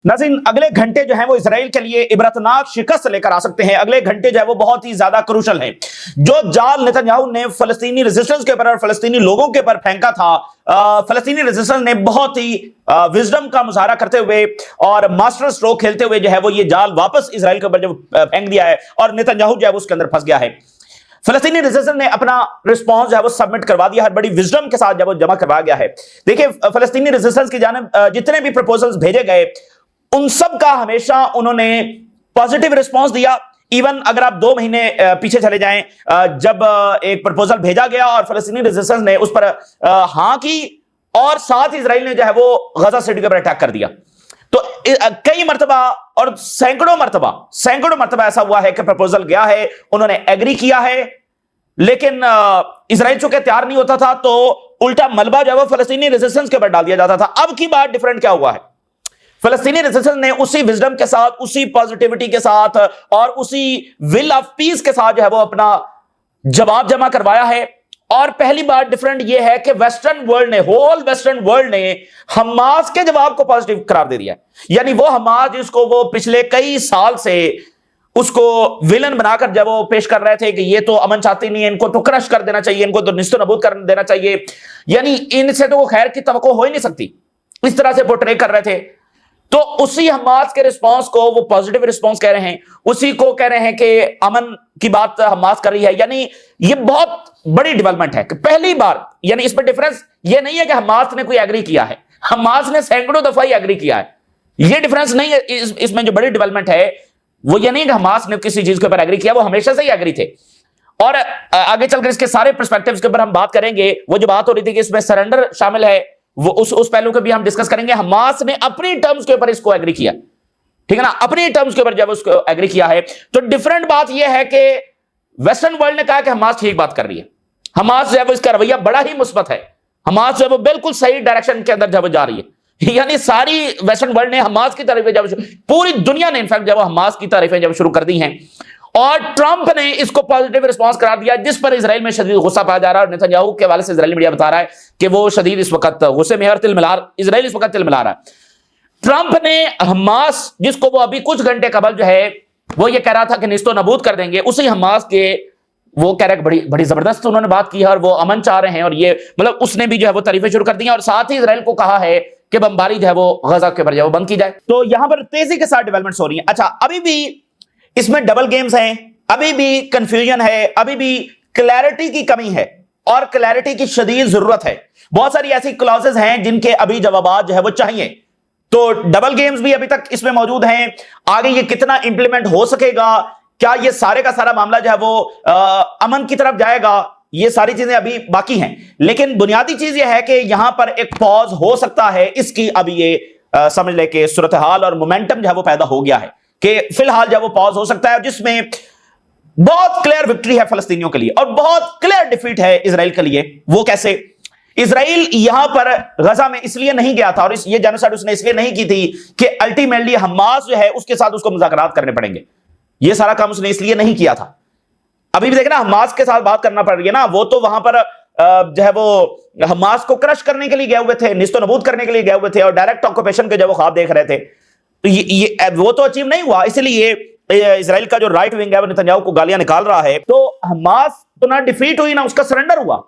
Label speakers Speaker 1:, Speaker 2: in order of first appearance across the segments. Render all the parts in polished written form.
Speaker 1: नाज़रीन, अगले घंटे जो है वो इसराइल के लिए इबरतनाक शिकस्त लेकर आ सकते हैं। अगले घंटे जो है वो बहुत ही ज्यादा क्रूशल है। जो जाल नेतन्याहू ने फलस्तीनी रेजिस्टेंस के ऊपर और फलस्तीनी लोगों के ऊपर फेंका था, फलस्तीनी रेजिस्टेंस ने बहुत ही विजडम का मुजाहरा करते हुए और मास्टर स्ट्रोक खेलते हुए जो है वो ये जाल वापस इसराइल के ऊपर जो फेंक दिया है और नेतन्याहू जो है वो उसके अंदर फंस गया है। फलस्तीनी रेजिस्टेंस ने अपना रिस्पांस जो है वो सबमिट करवा दिया है, बड़ी विजडम के साथ जब वो जमा करवा गया है। देखिए, फलस्तीनी रेजिस्टेंस की जानिब जितने भी प्रपोजल्स भेजे गए उन सब का हमेशा उन्होंने पॉजिटिव रिस्पांस दिया। इवन अगर आप 2 महीने पीछे चले जाएं, जब एक प्रपोजल भेजा गया और फलस्तीनी रेजिस्टेंस ने उस पर हां की और साथ ही इजराइल ने जो है वो गजा सिटी के ऊपर अटैक कर दिया। तो कई मर्तबा और सैकड़ों मर्तबा ऐसा हुआ है कि प्रपोजल गया है, उन्होंने एग्री किया है, लेकिन इजराइल चूंकि तैयार नहीं होता था तो उल्टा मलबा जो है वो फलस्तीनी रेजिस्टेंस के ऊपर डाल दिया जाता था। अब की बात डिफरेंट क्या हुआ है, फलस्तीनी रेजिस्टेंस ने उसी विजडम के साथ, उसी पॉजिटिविटी के साथ और उसी विल ऑफ पीस के साथ जो है वो अपना जवाब जमा करवाया है। और पहली बात डिफरेंट यह है कि होल वेस्टर्न वर्ल्ड ने हमास के जवाब को पॉजिटिव करार दे दिया। यानी वो हमास जिसको वो पिछले कई साल से उसको विलन बनाकर जब वो पेश कर रहे थे कि ये तो अमन चाहती नहीं है, इनको तो क्रश कर देना चाहिए, इनको तो निस्तो नबूद कर देना चाहिए, यानी इनसे तो खैर की तवक्को हो ही नहीं सकती, इस तरह से पोर्ट्रे कर रहे थे। तो उसी हमास के रिस्पांस को वो पॉजिटिव रिस्पांस कह रहे हैं, उसी को कह रहे हैं कि अमन की बात हमास कर रही है। यानी ये बहुत बड़ी डेवलपमेंट है कि पहली बार, यानी इसमें डिफरेंस ये नहीं है कि हमास ने कोई एग्री किया है, हमास ने सैकड़ों दफा ही एग्री किया है, ये डिफरेंस नहीं है। इसमें जो बड़ी डेवलपमेंट है वो ये नहीं कि हमास ने किसी चीज के ऊपर एग्री किया, वो हमेशा से ही एग्री थे। और आगे चलकर इसके सारे पर्सपेक्टिव्स के ऊपर हम बात करेंगे। वो जो बात हो रही थी कि इसमें सरेंडर शामिल है, वो उस पहलू को भी हम डिस्कस करेंगे। हमास ने अपनी टर्म्स के ऊपर इसको एग्री किया, ठीक है ना, अपनी टर्म्स के ऊपर जब उसको एग्री किया है। तो डिफरेंट बात यह है कि वेस्टर्न वर्ल्ड ने कहा कि हमास ठीक बात कर रही है, हमास जो है वो इसका रवैया बड़ा ही मुस्बत है, हमास जो है वो बिल्कुल सही डायरेक्शन के अंदर जब जा रही है। यानी सारी वेस्टर्न वर्ल्ड ने हमास की तारीफें जब, पूरी दुनिया ने इनफैक्ट जब हमास की तारीफें जब शुरू कर दी हैं, और ट्रंप ने इसको पॉजिटिव रिस्पांस करार दिया, जिस पर इजराइल में शदीद गुस्सा पाया जा रहा है। और नेतन्याहू के हवाले से इजरायली मीडिया बता रहा है कि वो शदीद इस वक्त गुस्से में, इजराइल इस वक्त तिल मिला रहा है। ट्रंप ने हमास, जिसको वो अभी कुछ घंटे कबल जो है वो ये कह रहा था कि निस्तो नबूद कर देंगे, उसी हमास के वो कह रहा है बड़ी जबरदस्त उन्होंने बात की है और वो अमन चाह रहे हैं, और ये मतलब उसने भी जो है वो तारीफें शुरू कर दी हैं। और साथ ही इजराइल को कहा है कि बमबारी जो है वो गजा के ऊपर जो है वो बंद की जाए। तो यहां पर तेजी के साथ डेवलपमेंट्स हो रही हैं। अच्छा, अभी भी इसमें डबल गेम्स हैं, अभी भी कंफ्यूजन है, अभी भी क्लैरिटी की कमी है और क्लैरिटी की शदीद जरूरत है। बहुत सारी ऐसी क्लॉजेस हैं जिनके अभी जवाब जो है वो चाहिए। तो डबल गेम्स भी अभी तक इसमें मौजूद हैं। आगे ये कितना इंप्लीमेंट हो सकेगा, क्या ये सारे का सारा मामला जो है वो अमन की तरफ जाएगा, ये सारी चीजें अभी बाकी हैं। लेकिन बुनियादी चीज ये है कि यहां पर एक पॉज हो सकता है, इसकी अभी ये समझ ले कि सूरत हाल और मोमेंटम जो है वो पैदा हो गया है कि फिलहाल जो वो पॉज हो सकता है, जिसमें बहुत क्लियर विक्ट्री है फलस्तीनियों के लिए और बहुत क्लियर डिफीट है इजराइल के लिए। वो कैसे? इजराइल यहां पर गजा में इसलिए नहीं गया था और ये जेनोसाइड उसने इसलिए नहीं की थी कि अल्टीमेटली हमास जो है उसके साथ उसको मुज़ाकरात करने पड़ेंगे। ये सारा काम उसने इसलिए नहीं किया था। अभी भी देखना, हमास के साथ बात करना पड़ रही है ना, वो तो वहां पर जो है वो हमास को क्रश करने के लिए गए हुए थे, निस्तो नबूद करने के लिए गए हुए थे और डायरेक्ट ऑक्यूपेशन के जब वो ख्वाब देख रहे थे। तो ये वो तो अचीव नहीं हुआ, इसलिए इजराइल का जो राइट विंग है वो नेतन्याहू को गालियां निकाल रहा है। तो हमास तो ना डिफीट हुई ना उसका सरेंडर हुआ,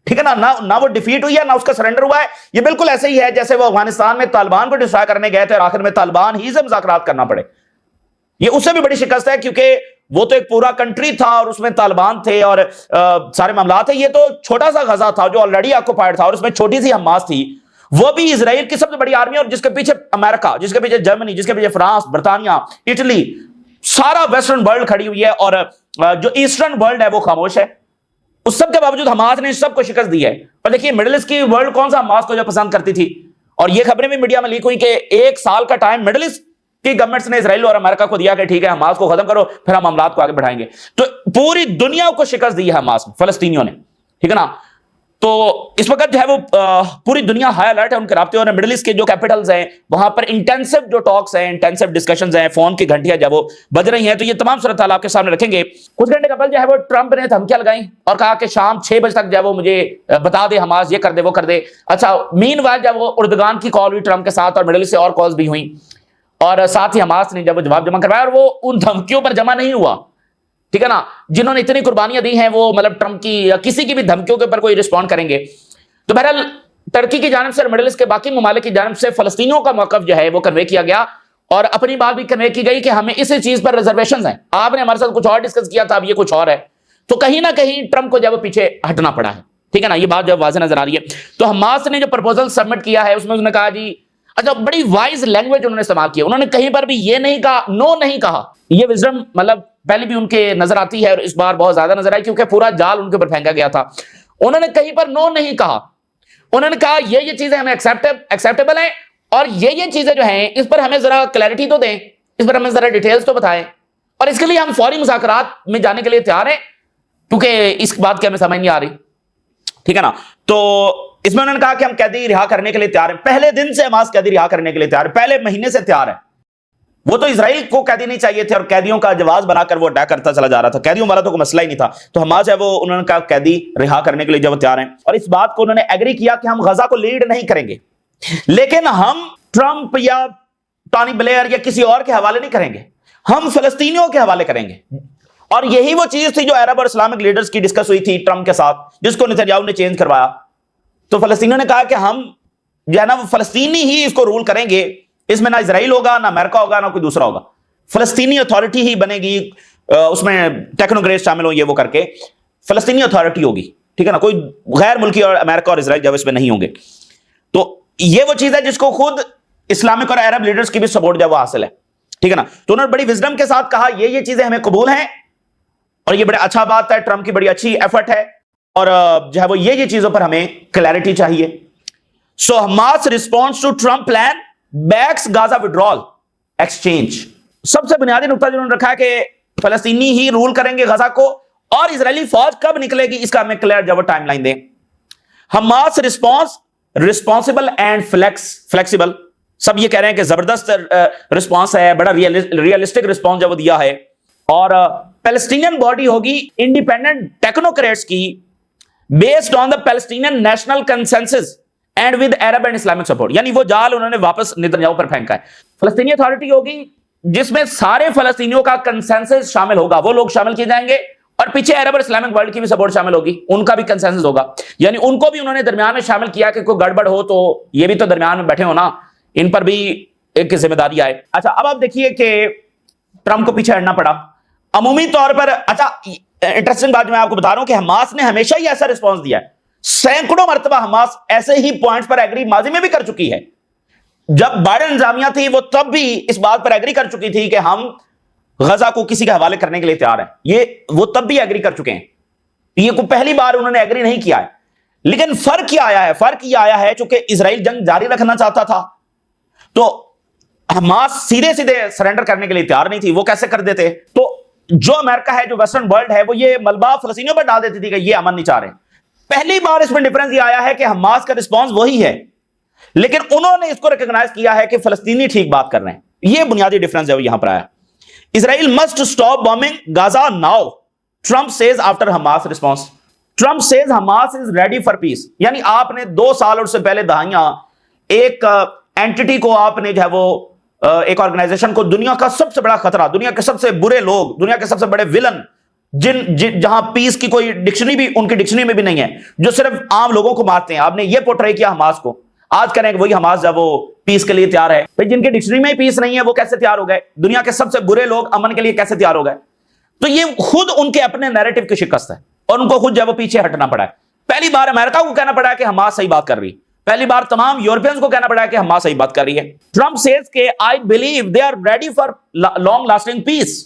Speaker 1: ठीक है ना वो डिफीट हुई है ना उसका सरेंडर हुआ है। ये बिल्कुल ऐसे ही है जैसे वो अफगानिस्तान में तालिबान को डिस्ट्रॉय करने गए थे और आखिर में तालिबान ही से मुज़ाकरात करना पड़े। ये उससे भी बड़ी शिकस्त है क्योंकि वो तो एक पूरा कंट्री था और उसमें तालिबान थे और सारे मामला थे। ये तो छोटा सा गजा था जो ऑलरेडी ऑक्युपाइड था और उसमें छोटी सी हमास थी, वो भी इजराइल की सबसे बड़ी आर्मी और जिसके पीछे अमेरिका, जिसके पीछे जर्मनी, जिसके पीछे फ्रांस, बर्तानिया, इटली, सारा वेस्टर्न वर्ल्ड खड़ी हुई है और जो ईस्टर्न वर्ल्ड है वो खामोश है। उस सब के बावजूद हमास ने सबको शिकस्त दी है। और देखिए, मिडिल ईस्ट की वर्ल्ड कौन सा हमास को जो पसंद करती थी, और ये खबरें भी मीडिया में लीक हुई कि 1 साल का टाइम मिडिल ईस्ट की गवर्नमेंट्स ने इजराइल और अमेरिका को दिया कि ठीक है हमास को खत्म करो, फिर हम मामलात को आगे बढ़ाएंगे। तो पूरी दुनिया को शिकस्त दी है हमास ने, फलस्तीनियों ने, ठीक है ना। तो इस वक्त जो है वो पूरी दुनिया हाई अलर्ट है उनके राब्ते, और मिडिल ईस्ट के जो कैपिटल्स हैं वहां पर इंटेंसिव जो टॉक्स हैं, इंटेंसिव डिस्कशंस हैं, फोन की घंटियां जब वो बज रही हैं। तो ये तमाम सूरत हाल आपके सामने रखेंगे। कुछ घंटे कबल जो है वो ट्रंप ने धमकियां लगाई और कहा कि शाम 6 बजे तक जो है वो मुझे बता दे हमास, ये कर दे वो कर दे। अच्छा, मीनवाइल जब वो उर्दगान की कॉल हुई ट्रंप के साथ और मिडिल ईस्ट से और कॉल्स भी हुई اور ساتھ ہی حماس نے جب جواب جمع کروایا، اور وہ ان دھمکیوں پر جمع نہیں ہوا، ٹھیک ہے نا، جنہوں نے اتنی قربانیاں دی ہیں، وہ مطلب ٹرمپ کی یا کسی کی بھی دھمکیوں کے اوپر کوئی رسپونڈ کریں گے. تو بہرحال ترکی کی جانب سے اور مڈل ایسٹ کے باقی ممالک کی جانب سے فلسطینیوں کا موقف جو ہے وہ کنوے کیا گیا، اور اپنی بات بھی کنوے کی گئی کہ ہمیں اس چیز پر ریزرویشنز ہیں. آپ نے ہمارے ساتھ کچھ اور ڈسکس کیا تھا، اب یہ کچھ اور ہے. تو کہیں نہ کہیں ٹرمپ کو جب پیچھے ہٹنا پڑا ہے، ٹھیک ہے نا، یہ بات جو واضح نظر آ رہی ہے. تو حماس نے جو پرپوزل سبمٹ کیا ہے اس میں انہوں نے کہا جی، اچھا بڑی وائز لینگویج انہوں نے استعمال کی، انہوں نے کہیں پر بھی یہ نہیں کہا، نو نہیں کہا. یہ وزڈم مطلب پہلے بھی ان کے نظر آتی ہے اور اس بار بہت زیادہ نظر آئی، کیونکہ پورا جال ان کے اوپر پھینکا گیا تھا. انہوں نے کہیں پر نو نہیں کہا، انہوں نے کہا یہ چیزیں ہمیں ایکسیپٹیبل ہیں، اور یہ چیزیں جو ہیں اس پر ہمیں ذرا کلیئرٹی تو دیں، اس پر ہمیں ذرا ڈیٹیلز تو بتائیں، اور اس کے لیے ہم فوری مذاکرات میں جانے کے لیے تیار ہیں، کیونکہ اس بات کی ہمیں سمجھ نہیں آ رہی، ٹھیک ہے نا. تو اس میں انہوں نے کہا کہ ہم قیدی رہا کرنے کے لیے تیار ہیں. پہلے دن سے حماس قیدی رہا کرنے کے لیے تیار ہے، پہلے مہینے سے تیار ہے. وہ تو اسرائیل کو قیدی نہیں چاہیے تھے، اور قیدیوں کا جواز بنا کر وہ اٹیک کرتا چلا جا رہا تھا، قیدیوں والا تو کوئی مسئلہ ہی نہیں تھا. تو حماس ہے وہ انہوں نے کہا قیدی رہا کرنے کے لیے جب تیار ہیں، اور اس بات کو انہوں نے ایگری کیا کہ ہم غزہ کو لیڈ نہیں کریں گے، لیکن ہم ٹرمپ یا ٹانی بلیئر یا کسی اور کے حوالے نہیں کریں گے، ہم فلسطینیوں کے حوالے کریں گے. اور یہی وہ چیز تھی جو عرب اور اسلامک لیڈرز کی ڈسکس ہوئی تھی ٹرمپ کے ساتھ، جس کو نتنیاہو نے چینج کروایا. تو فلسطینیوں نے کہا کہ ہم جو ہے نا وہ فلسطینی ہی اس کو رول کریں گے، اس میں نہ اسرائیل ہوگا، نہ امریکہ ہوگا، نہ کوئی دوسرا ہوگا، فلسطینی اتھارٹی ہی بنے گی. اس میں ٹیکنوکریٹ شامل ہوں، یہ وہ کر کے فلسطینی اتھارٹی ہوگی، ٹھیک ہے نا، کوئی غیر ملکی اور امریکہ اور اسرائیل جب اس میں نہیں ہوں گے. تو یہ وہ چیز ہے جس کو خود اسلامک اور عرب لیڈرز کی بھی سپورٹ جب وہ حاصل ہے، ٹھیک ہے نا. تو انہوں نے بڑی وزڈم کے ساتھ کہا یہ چیزیں ہمیں قبول ہیں، اور یہ بڑے اچھا بات ہے، ٹرمپ کی بڑی اچھی ایفرٹ ہے، اور جو ہے وہ یہ چیزوں پر ہمیں کلیئرٹی چاہیے. So Hamas response to Trump plan backs Gaza withdrawal exchange. سب سے بنیادی نقطہ جو انہوں نے رکھا ہے کہ فلسطینی ہی رول کریں گے غزہ کو، اور اسرائیلی فوج کب نکلے گی اس کا ہمیں کلیئر جو ٹائم لائن دیں. Hamas response responsible and flexible. سب یہ کہہ رہے ہیں کہ زبردست رسپانس ہے، بڑا ریئلسٹک رسپانس جو وہ دیا ہے. اور پیلسٹینین باڈی ہوگی انڈیپینڈنٹ ٹیکنوکریٹس کی، based on the Palestinian national consensus and with Arab and Islamic support. یعنی وہ جال انہوں نے واپس نتنیاہو پر پھینکا ہے. فلسطینی اتھارٹی ہوگی جس میں سارے فلسطینیوں کا کنسنسس شامل ہوگا، وہ لوگ شامل کیے جائیں گے، اور پیچھے عرب اور اسلامک ورلڈ کی بھی سپورٹ شامل ہوگی، ان کا بھی کنسنسس ہوگا. یعنی ان کو بھی انہوں نے درمیان میں شامل کیا کہ کوئی گڑبڑ ہو تو یہ بھی تو درمیان میں بیٹھے ہو نا، ان پر بھی ایک ذمہ داری آئے. اچھا اب آپ دیکھیے کہ ٹرمپ کو پیچھے ہٹنا پڑا عمومی طور پر. اچھا انٹرسٹنگ بات میں آپ کو بتا رہا ہوں کہ حماس نے ہمیشہ ہی ایسا رسپانس دیا ہے، سینکڑوں مرتبہ حماس ایسے ہی پوائنٹس پر ایگری ماضی میں بھی کر چکی ہے. جب بائیڈن انتظامیہ تھی وہ تب بھی اس بات پر ایگری کر چکی تھی کہ ہم غزہ کو کسی کے حوالے کرنے کے لیے تیار ہیں، یہ وہ تب بھی ایگری کر چکے ہیں. یہ کوئی پہلی بار انہوں نے ایگری نہیں کیا ہے. لیکن فرق کیا آیا ہے؟ فرق یہ آیا ہے چونکہ اسرائیل جنگ جاری رکھنا چاہتا تھا، تو حماس سیدھے سرنڈر کرنے کے لیے تیار نہیں تھی. وہ کیسے کر دیتے؟ تو جو امریکہ ہے، جو ویسٹرن ورلڈ ہے، وہ یہ ملبہ فلسطینیوں پر ڈال دیتی تھی کہ یہ امن نہیں چاہ رہے. پہلی بار اس میں ڈیفرنس یہ آیا ہے کہ حماس کا رسپانس وہی ہے، لیکن انہوں نے اس کو ریکگنائز کیا ہے کہ فلسطینی ٹھیک بات کر رہے ہیں. یہ بنیادی ڈیفرنس ہے وہ یہاں پر آیا. Israel must stop bombing Gaza now, Trump says after Hamas response. Trump says Hamas is ready for peace. یعنی آپ نے 2 سال اور سے پہلے دہائیاں ایک اینٹی کو آپ نے جو ہے وہ ایک آرگنائزیشن کو، دنیا کا سب سے بڑا خطرہ، دنیا کے سب سے برے لوگ، دنیا کے سب سے بڑے ولن، جہاں پیس کی کوئی ڈکشنری بھی ان کی ڈکشنری میں بھی نہیں ہے، جو صرف عام لوگوں کو مارتے ہیں، آپ نے یہ پورٹرے کیا حماس کو. آج کریں کہ وہی حماس جب وہ پیس کے لیے تیار ہے. بھئی جن کی ڈکشنری میں پیس نہیں ہے وہ کیسے تیار ہو گئے؟ دنیا کے سب سے برے لوگ امن کے لیے کیسے تیار ہو گئے؟ تو یہ خود ان کے اپنے نیریٹو کی شکست ہے، اور ان کو خود جب وہ پیچھے ہٹنا پڑا ہے. پہلی بار امریکہ کو کہنا پڑا ہے کہ حماس صحیح بات کر رہی ہے، پہلی بار تمام یورپینز کو کہنا پڑا ہے کہ حماس صحیح بات کر رہی ہے. ٹرمپ سیز کہ I believe they are ready for long lasting peace.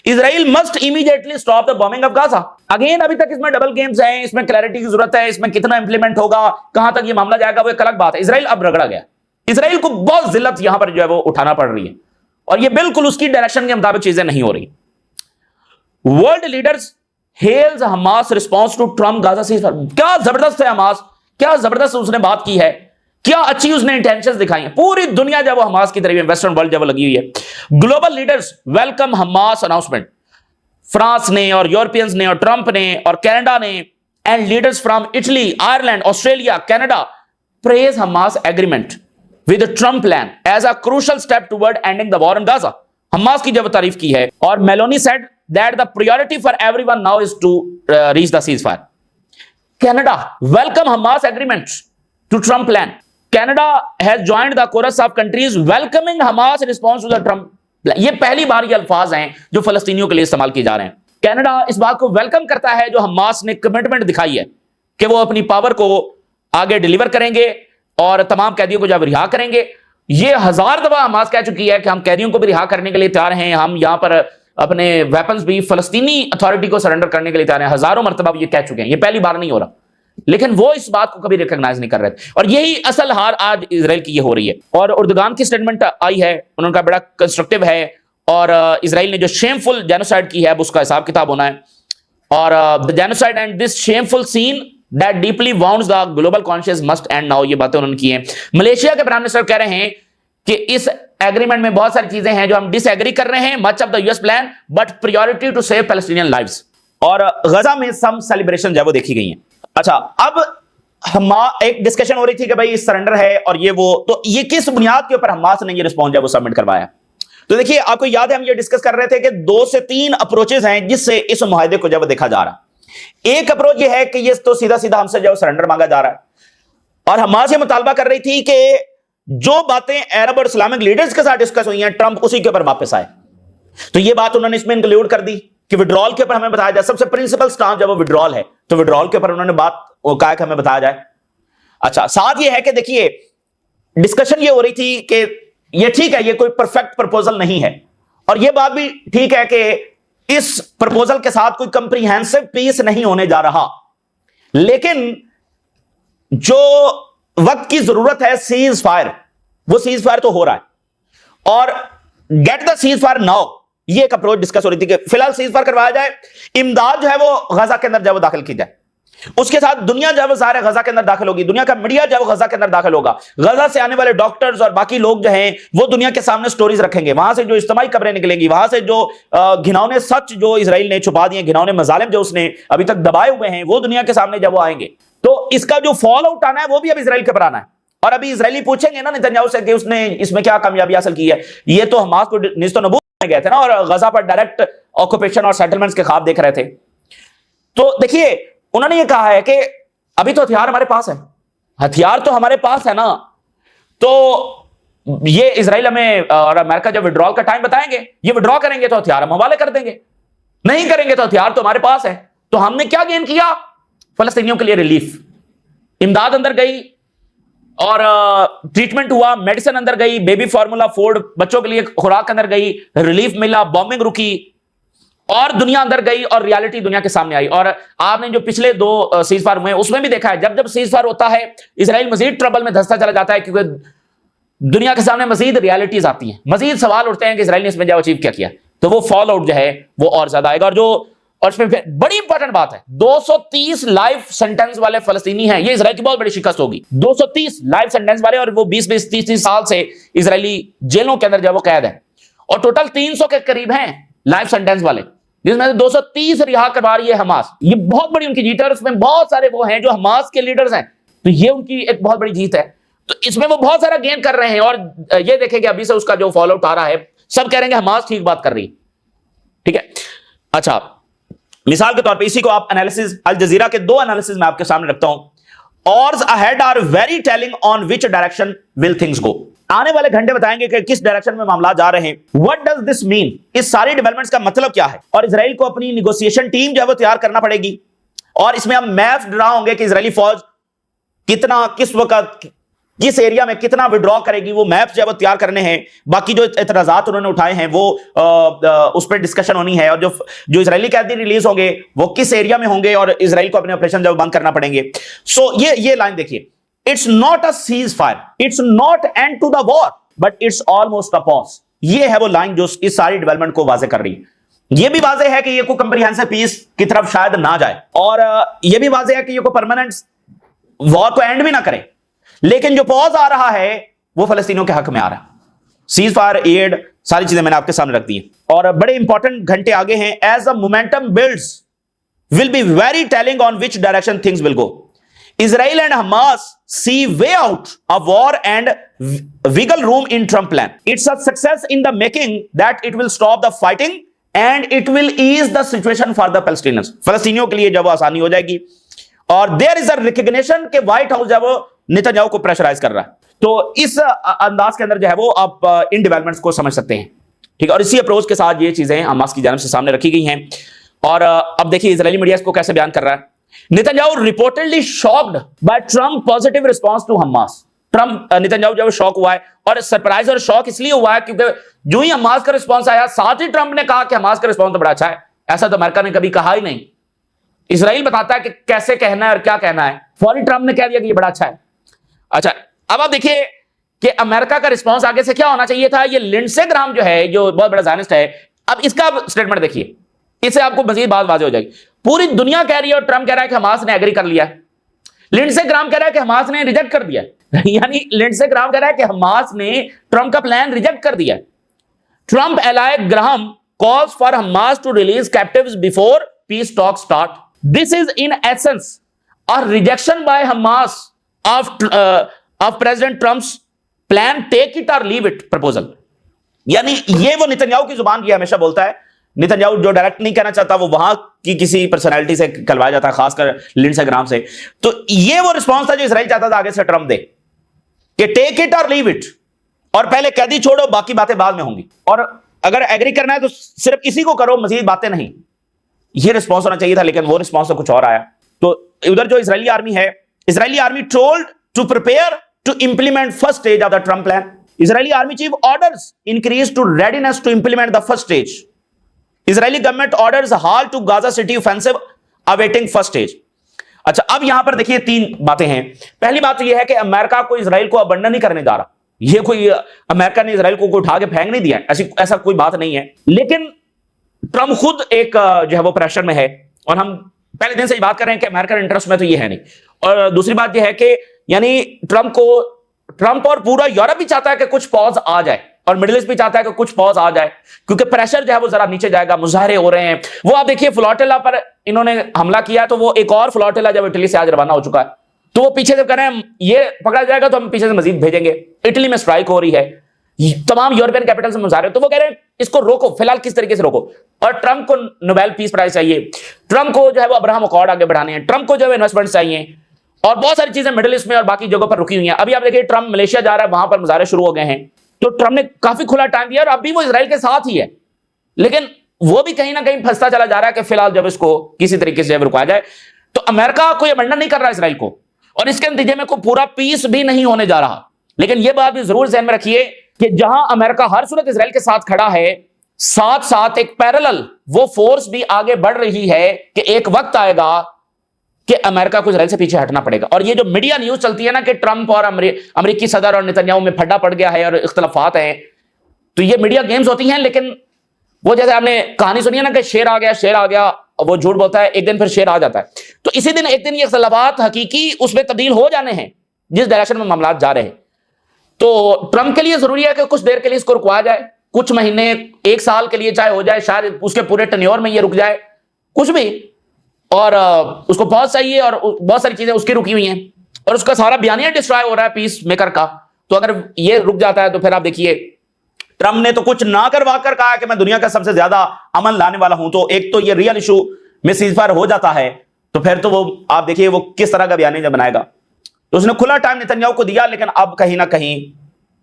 Speaker 1: Israel must immediately stop the bombing of Gaza. Again ابھی تک اس میں ڈبل گیمز ہیں، اس میں کلیئرٹی کی ضرورت ہے، اس میں کتنا امپلیمنٹ ہوگا، کہاں تک یہ معاملہ جائے گا، وہ ایک الگ بات ہے. اسرائیل اب رگڑا گیا، اسرائیل کو بہت ذلت یہاں پر جو ہے وہ اٹھانا پڑ رہی ہے، اور یہ بالکل اس کی ڈائریکشن کے مطابق چیزیں نہیں ہو رہی. World leaders hails Hamas response to Trump Gaza ceasefire. کیا زبردست ہے حماس، کیا زبردست اس نے بات کی ہے، کیا اچھی اس نے انٹینشنز دکھائی ہیں. پوری دنیا جب وہ حماس کی طرف، ویسٹرن ورلڈ جب وہ لگی ہوئی ہے. Global leaders welcome Hamas announcement. France نے اور یورپینز نے اور ٹرمپ نے اور کینیڈا نے، and leaders from Italy, Ireland, Australia, Canada praise Hamas agreement. with the Trump plan as a crucial step toward ending the war in Gaza. Hamas की जब तारीफ की है, और Meloni said that the priority for everyone now is to reach the ceasefire. Canada welcome Hamas agreement to Trump plan. Canada has joined the chorus of countries welcoming Hamas in response to the Trump plan. ये पहली बार ये अल्फाज हैं जो फलस्तीनियों के लिए इस्तेमाल किए जा रहे हैं. कनाडा इस बात को वेलकम करता है जो हमास ने कमिटमेंट दिखाई है कि वो अपनी पावर को आगे डिलीवर करेंगे और तमाम कैदियों को जब रिहा करेंगे. ये 1000 दफा हमास कह चुकी है कि हम कैदियों को भी रिहा करने के लिए तैयार हैं, हम यहां पर अपने वेपन्स भी फलस्तीनी अथॉरिटी को सरेंडर करने के लिए तैयार हैं. हजारों मरतबा ये कह चुके हैं, ये पहली बार नहीं हो रहा, लेकिन वो इस बात को कभी रिकॉग्नाइज नहीं कर रहे थे. और यही असल हार आज इजराइल की ये हो रही है. और उर्दुगान की स्टेटमेंट आई है, उनका बड़ा कंस्ट्रक्टिव है, और इजराइल ने जो शेमफुल जेनोसाइड की है उसका हिसाब किताब होना है. और the genocide and this shameful seen that deeply wounds the global conscious must and now. ये बातें उन्होंने की हैं. मलेशिया के प्राइम मिनिस्टर कह रहे हैं कि इस एग्रीमेंट में बहुत सारी चीजें हैं जो हम डिसएग्री कर रहे हैं, much of the US plan, but priority to save Palestinian lives. और गजा में सम सेलिब्रेशन जो वो देखी गई हैं. अच्छा, अब हम एक डिस्कशन हो रही थी कि भाई सरेंडर है और ये वो, तो ये किस बुनियाद के ऊपर हमास ने ये रिस्पॉन्स जो वो सबमिट करवाया. तो देखिए, आपको याद है हम ये डिस्कस कर रहे थे कि 2 से 3 अप्रोचेस हैं जिससे इस मुआहदे को जब देखा जा रहा है. एक अप्रोच ये है कि ये तो सीधा सीधा हमसे जो सरेंडर मांगा जा रहा है, और हमास ये मुतालबा कर रही थी कि जो बातें अरब और इस्लामिक लीडर्स के साथ डिस्कस हुई हैं, ट्रंप उसी के ऊपर वापस आए. तो ये बात उन्होंने इसमें इंक्लूड कर दी कि विड्रॉल के ऊपर हमें बताया जाए. सबसे प्रिंसिपल स्टांस जब वो विड्रॉल है, तो विड्रॉल के ऊपर उन्होंने बात कहा कि हमें बताया जाए. अच्छा, साथ ये है कि देखिए, डिस्कशन ये हो रही थी कि ये ठीक है, ये कोई परफेक्ट प्रपोजल नहीं है, और ये बात भी ठीक है कि इस प्रपोजल के साथ कोई कंप्रीहेंसिव पीस नहीं होने जा रहा, लेकिन जो वक्त की जरूरत है सीज फायर, वो सीज फायर तो हो रहा है, और get the cease fire now, ये एक अप्रोच डिस्कस हो रही थी कि फिलहाल सीज फायर करवाया जाए, इमदाद जो है वो गजा के अंदर जब दाखिल की जाए, उसके साथ दुनिया जब सारे गजा के अंदर दाखिल होगी, दुनिया का मीडिया जब गजा के अंदर दाखिल होगा, गजा से आने वाले डॉक्टर्स और बाकी लोग जो हैं वो दुनिया के सामने स्टोरीज रखेंगे, वहां से जो इज्तिमाई खबरें निकलेंगी, वहां से जो घिनौने सच जो इजराइल ने छुपा दिए, घिनौने मजालिम जो उसने अभी तक दबाए हुए हैं, वो दुनिया के सामने जब वो आएंगे, तो इसका जो फॉल आउट आना है वो भी अब इजराइल के ऊपर आना है. और अभी इजरायली पूछेंगे ना नेतन्याहू से कि उसने इसमें क्या कामयाबी हासिल की है. ये तो हमास को निस्तो नबूत में गए थे ना, और गजा पर डायरेक्ट ऑक्यूपेशन और सेटलमेंट्स के ख्वाब देख रहे थे. तो देखिए, उन्होंने ये कहा है कि अभी तो हथियार हमारे पास है, हथियार तो हमारे पास है ना, तो ये इजराइल हमें और अमेरिका जब विड्रॉल का टाइम बताएंगे, ये विड्रॉ करेंगे तो हथियार हम हवाले कर देंगे, नहीं करेंगे तो हथियार तो हमारे पास है. तो हमने क्या गेन किया? फलस्तीनियों के लिए रिलीफ, इमदाद अंदर गई और ट्रीटमेंट हुआ, मेडिसिन अंदर गई, बेबी फार्मूला फूड बच्चों के लिए खुराक अंदर गई, रिलीफ मिला, बॉम्बिंग रुकी, और दुनिया अंदर गई और रियलिटी दुनिया के सामने आई. और आपने जो पिछले 2 सीज फायर हुए उसमें भी देखा है, जब जब सीज फायर होता है इजराइल मजीद ट्रबल में धंसता चला जाता है, क्योंकि दुनिया के सामने मजीद रियलिटीज आती हैं, मजीद सवाल उठते हैं कि इजराइल ने इसमें जो अचीव क्या किया, तो वो फॉल आउट जो है वो और ज्यादा आएगा. और इसमें बड़ी इंपॉर्टेंट बात है, 230 लाइफ सेंटेंस वाले फलस्तीनी हैं, ये इजराइल की बहुत बड़ी शिकस्त होगी. 230 लाइफ सेंटेंस वाले, और वो 20-20, 30-30 साल से इजरायली जेलों के अंदर जब वो कैद है, और टोटल 300 के करीब हैं लाइफ सेंटेंस वाले, जिसमें से 230 रिहा करवा रही है हमास. ये बहुत बड़ी उनकी जीत है, और उसमें बहुत सारे वो हैं जो हमास के लीडर्स हैं, तो ये उनकी एक बहुत बड़ी जीत है. तो इसमें वो बहुत सारा गेन कर रहे हैं, और ये देखेंगे अभी से उसका जो फॉलो आउट आ रहा है, सब कह रहे हैं हमास ठीक बात कर रही है. ठीक है. अच्छा, मिसाल के तौर पे इसी को आप एनालिसिस, अल जजीरा के 2 एनालिसिस में आपके सामने रखता हूं. Odds ahead are very telling on which direction will things go. आने वाले घंटे बताएंगे कि किस डायरेक्शन में मामला जा रहे हैं. What does this mean? इस सारी डेवलपमेंट्स का मतलब क्या है? और इजराइल को अपनी निगोशिएशन टीम जो है वो तैयार करना पड़ेगी, और इसमें हम मैप्स ड्रा होंगे कि इजरायली फौज कितना, किस वक्त, किस एरिया में कितना विड्रॉ करेगी, वो मैप्स जो है वो तैयार करने हैं. बाकी जो एतराजात उन्होंने उठाए हैं वो उस पर डिस्कशन होनी है, और जो इजरायली कैदी रिलीज होंगे वो किस एरिया में होंगे, और इजराइल को अपने ऑपरेशन जब बंद करना पड़ेंगे. सो ये लाइन देखिए, it's not a ceasefire, it's not end to the war, but it's almost a pause. ये है वो लाइन जो इस सारी डेवलपमेंट को वाजे कर रही है. ये भी वाजे है कि ये कोई कंप्रीहेंसिव पीस की तरफ शायद ना जाए, और ये भी वाजे है कि ये कोई परमानेंट वॉर को एंड भी ना करे, लेकिन जो पॉज आ रहा है वो फलस्तीनियों के हक में आ रहा है. सीज फायर, एड, सारी चीजें मैंने आपके सामने रख दी हैं, और बड़े इंपॉर्टेंट घंटे आगे हैं. As the momentum builds will be very telling on which direction things will go. Israel and Hamas see way out of war and wiggle room in Trump plan. It's a success in the making that it will stop the fighting and it will ease the situation for the Palestinians. फलस्तीनियों के लिए जब आसानी हो जाएगी. और there is a recognition कि white house जब Netanyahu को प्रेशराइज कर रहा है. तो इस अंदाज के अंदर जो है वो आप इन डेवलपमेंट्स को समझ सकते हैं. ठीक है, और इसी अप्रोच के साथ ये चीजें हमास की जानिब से सामने रखी गई हैं. और अब देखिए इजरायली मीडिया इसको कैसे बयान कर रहा है. Netanyahu reportedly shocked by Trump positive response to Hamas. Trump Netanyahu जब शॉक हुआ है, और सरप्राइज और शॉक इसलिए हुआ है क्योंकि जो ही हमास का रिस्पांस आया साथ ही ट्रम्प ने कहा कि हमास का रिस्पांस तो बड़ा अच्छा है. ऐसा तो अमेरिका ने कभी कहा ही नहीं. इजराइल बताता है कि कैसे कहना है और क्या कहना है. फौरी ट्रम्प ने कह दिया कि ये बड़ा अच्छा है. अच्छा, अब आप देखिए कि अमेरिका का रिस्पांस आगे से क्या होना चाहिए था. ये लिंडसे ग्राम जो है, जो बहुत बड़ा ज़ायनिस्ट है, अब इसका स्टेटमेंट देखिए, इससे आपको मजीद बात वाज़ेह हो जाएगी. पूरी दुनिया कह रही है और ट्रम्प कह रहा है कि हमास ने एग्री कर लिया है. लिंडसे ग्राम कह रहा है कि हमास ने रिजेक्ट कर दिया. यानी लिंडसे ग्राम कह रहा है कि हमास ने ट्रम्प का प्लान रिजेक्ट कर दिया. Trump ally Graham calls for Hamas to release captives before peace talk start. This is in essence a rejection by Hamas of President Trump's plan take it or leave it proposal. यानी ये वो Netanyahu की जुबान की हमेशा बोलता है. Netanyahu जो डायरेक्ट नहीं कहना चाहता वो वहां की किसी पर्सनालिटी से कहलवाया जाता है, खासकर लिंडसे ग्राम से. तो ये वो रिस्पांस था जो इजराइल चाहता था आगे से ट्रम्प दे कि take it or leave it, और पहले कैदी छोड़ो, बाकी बातें बाद में होंगी, और अगर एग्री करना है तो सिर्फ इसी को करो, मजीद बातें नहीं. ये रिस्पांस होना चाहिए था, लेकिन वो रिस्पांस तो कुछ और आया. तो उधर जो इजरायली आर्मी है, Israeli army told to prepare to implement first stage of the Trump plan. Israeli army chief orders increase to readiness to implement the first stage. Israeli government orders halt to Gaza City offensive awaiting first stage. अच्छा, अब यहां पर देखिए तीन बातें हैं. पहली बात तो यह है कि अमेरिका को इजराइल को अबंडन नहीं करने जा रहा. ये कोई अमेरिका ने इजराइल को उठा के फेंक नहीं दिया, ऐसा कोई बात नहीं है. लेकिन ट्रम्प खुद एक जो है वो प्रेशर में है, और हम पहले दिन से बात कर रहे हैं कि अमेरिकन इंटरेस्ट में तो ये है नहीं. और दूसरी बात यह है कि यानी ट्रम्प और पूरा यूरोप भी चाहता है कि कुछ पॉज आ जाए, और मिडिल ईस्ट भी चाहता है कि कुछ पॉज आ जाए, क्योंकि प्रेशर जो है वो जरा नीचे जाएगा. मुजाहरे हो रहे हैं. वो आप देखिए फ्लोटिला पर इन्होंने हमला किया, तो वो एक और फ्लोटिला जब इटली से आज रवाना हो चुका है, तो वो पीछे से कह रहे हैं ये पकड़ा जाएगा तो हम पीछे से मजीद भेजेंगे. इटली में स्ट्राइक हो रही है, तमाम यूरोपियन कैपिटल से मुजाहरे. तो वो कह रहे हैं इसको रोको, फिलहाल किस तरीके से रोको. और ट्रम्प को नोबेल पीस प्राइज चाहिए, ट्रम्प को जो है वो अब्राहम अकॉर्ड आगे बढ़ाने हैं, ट्रम्प को जो है इन्वेस्टमेंट चाहिए, और बहुत सारी चीजें मिडिल ईस्ट में और बाकी जगहों पर रुकी हुई हैं. अभी आप देखिए ट्रम्प मलेशिया जा रहा है, वहां पर मुजाहरे शुरू हो गए हैं. तो ट्रम्प ने काफी खुला टाइम दिया, और अभी वो इजराइल के साथ ही है, लेकिन वो भी कहीं ना कहीं फंसता चला जा रहा है कि फिलहाल जब इसको किसी तरीके से रुकाया जाए. तो अमेरिका कोई अबंडन नहीं कर रहा इजराइल को, और इसके नतीजे में कोई पूरा पीस भी नहीं होने जा रहा. लेकिन यह बात भी जरूर ध्यान में रखिए कि जहां अमेरिका हर सूरत इजराइल के साथ खड़ा है, साथ साथ एक पैरेलल वो फोर्स भी आगे बढ़ रही है कि एक वक्त आएगा कि अमेरिका को इजराइल से पीछे हटना पड़ेगा. और ये जो मीडिया न्यूज चलती है ना कि ट्रम्प और अमेरिकी सदर और नेतन्याहू में फड्डा पड़ गया है और इख्तलाफात हैं, तो ये मीडिया गेम्स होती हैं. लेकिन वो जैसे आपने कहानी सुनी है ना कि शेर आ गया, वो झूठ बोलता है, एक दिन फिर शेर आ जाता है. तो इसी दिन एक दिन ये इख्तलाफात हकीकी उसमें तब्दील हो जाने हैं जिस डायरेक्शन में मामला जा रहे हैं. तो ट्रम्प के लिए जरूरी है कि कुछ देर के लिए इसको रुकवाया जाए, कुछ महीने, एक साल के लिए चाहे हो जाए, शायद उसके पूरे टेन्योर में ये रुक जाए, कुछ भी. और उसको बहुत चाहिए, और बहुत सारी चीजें उसकी रुकी हुई हैं, और उसका सारा बयानिया डिस्ट्रॉय हो रहा है पीस मेकर का. तो अगर ये रुक जाता है तो फिर आप देखिए ट्रम्प ने तो कुछ ना करवा कर कहा कि मैं दुनिया का सबसे ज्यादा अमन लाने वाला हूं. तो एक तो ये रियल इशू में सीजफायर हो जाता है, तो फिर तो वो आप देखिए वो किस तरह का बयानिया बनाएगा. तो उसने खुला टाइम नेतन्याहू को दिया, लेकिन अब कहीं ना कहीं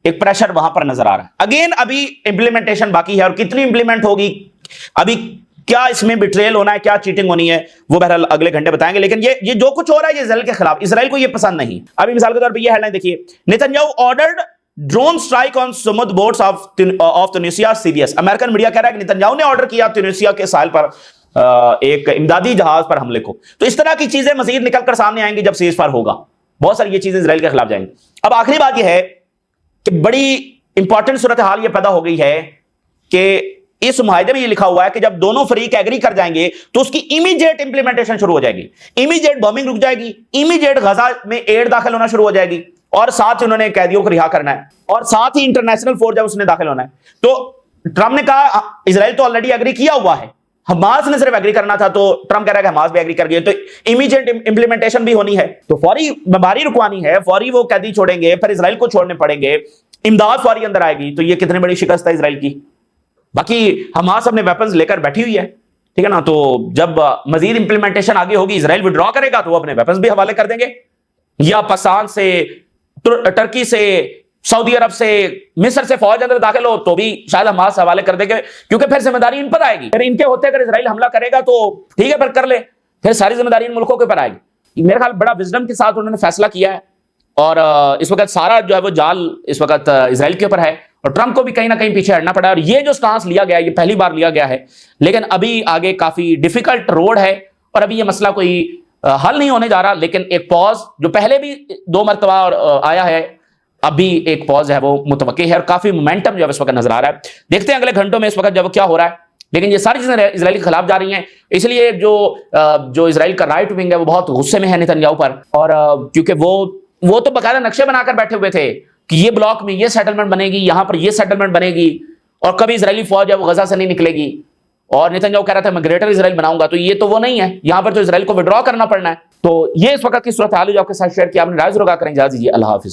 Speaker 1: एक प्रेशर वहां पर नजर आ रहा है. अगेन अभी इंप्लीमेंटेशन बाकी है, और कितनी इंप्लीमेंट होगी, अभी क्या इसमें बिट्रेल होना है, क्या चीटिंग होनी है, वो बहरहाल अगले घंटे बताएंगे. लेकिन ये जो कुछ हो रहा है ये इजराइल के खिलाफ, इजराइल को ये पसंद नहीं. अभी मिसाल के तौर पे ये हेडलाइन देखिए, Netanyahu ordered drone strike on Sumud boats off Tunisia serious. American media कह रहा है कि नेतन्याहू ने ऑर्डर किया ट्यूनीशिया के साहिल पर एक इमदादी जहाज पर हमले को. तो इस तरह की चीजें मजीद निकलकर सामने आएंगी जब सीजफायर होगा. बहुत सारी ये चीजें इजराइल के खिलाफ जाएंगी. अब आखिरी बात यह है कि बड़ी इंपॉर्टेंट सूरत हाल ये पैदा हो गई है कि इस मुआहदे में ये लिखा हुआ है कि जब दोनों फरीक एग्री कर जाएंगे तो उसकी इमीडिएट इंप्लीमेंटेशन शुरू हो जाएगी, इमीडिएट बॉम्बिंग रुक जाएगी, इमीडिएट गजा में एड दाखिल होना शुरू हो जाएगी, और साथ ही उन्होंने कैदियों को रिहा करना है, और साथ ही इंटरनेशनल फोर्स जब उसने दाखिल होना है. तो ट्रम्प ने कहा इजराइल तो ऑलरेडी एग्री किया हुआ है, حماس نے صرف ایگری کرنا تھا تو ٹرمپ کہہ رہا ہے کہ حماس بھی ایگری کر گئے, تو امیجیٹ امپلیمنٹیشن بھی ہونی ہے, تو فوری بمباری رکوانی ہے, فوری وہ قیدی چھوڑیں گے, پھر اسرائیل کو چھوڑنے پڑیں گے, امداد فوری اندر آئے گی. تو یہ کتنی بڑی شکست ہے اسرائیل کی. باقی حماس اپنے ویپنز لے کر بیٹھی ہوئی ہے, ٹھیک ہے نا, تو جب مزید امپلیمنٹیشن آگے ہوگی, اسرائیل وڈرا کرے گا تو وہ اپنے ویپنز بھی حوالے کر دیں گے, یا پاکستان سے, ٹرکی سے, سعودی عرب سے, مصر سے فوج اندر داخل ہو تو بھی شاید حماس حوالے کر دیں گے, کیونکہ پھر ذمہ داری ان پر آئے گی. پھر ان کے ہوتے اگر اسرائیل حملہ کرے گا تو ٹھیک ہے, پھر کر لے, پھر ساری ذمہ داری ان ملکوں کے اوپر آئے گی. میرے خیال بڑا وزڈم کے ساتھ انہوں نے فیصلہ کیا ہے, اور اس وقت سارا جو ہے وہ جال اس وقت اسرائیل کے اوپر ہے, اور ٹرمپ کو بھی کہیں نہ کہیں پیچھے ہٹنا پڑا ہے. اور یہ جو سٹانس لیا گیا ہے یہ پہلی بار لیا گیا ہے, لیکن ابھی آگے کافی ڈیفیکلٹ روڈ ہے, اور ابھی یہ مسئلہ کوئی حل نہیں ہونے جا رہا. لیکن ایک پاز جو پہلے بھی 2 مرتبہ آیا ہے, ابھی ایک پاز ہے وہ متوقع ہے, اور کافی مومنٹم جو ہے اس وقت نظر آ رہا ہے. دیکھتے ہیں اگلے گھنٹوں میں اس وقت جب کیا ہو رہا ہے, لیکن یہ ساری چیزیں اسرائیل کے خلاف جا رہی ہیں. اس لیے جو اسرائیل کا رائٹ ونگ ہے وہ بہت غصے میں ہے نتنیاہو پر, اور کیونکہ وہ تو باقاعدہ نقشے بنا کر بیٹھے ہوئے تھے کہ یہ بلاک میں یہ سیٹلمنٹ بنے گی, یہاں پر یہ سیٹلمنٹ بنے گی, اور کبھی اسرائیلی فوج ہے وہ غزہ سے نہیں نکلے گی. اور نتنیاہو کہہ رہا تھا میں گریٹر اسرائیل بناؤں گا, تو یہ تو وہ نہیں ہے, یہاں پر تو اسرائیل کو وڈرا کرنا پڑنا ہے. تو یہ اس وقت کی صورتحال جو آپ کے ساتھ شیئر کیا, آپ نے رائے ضرور آگاہ کریں. اجازت دیجیے, اللہ حافظ.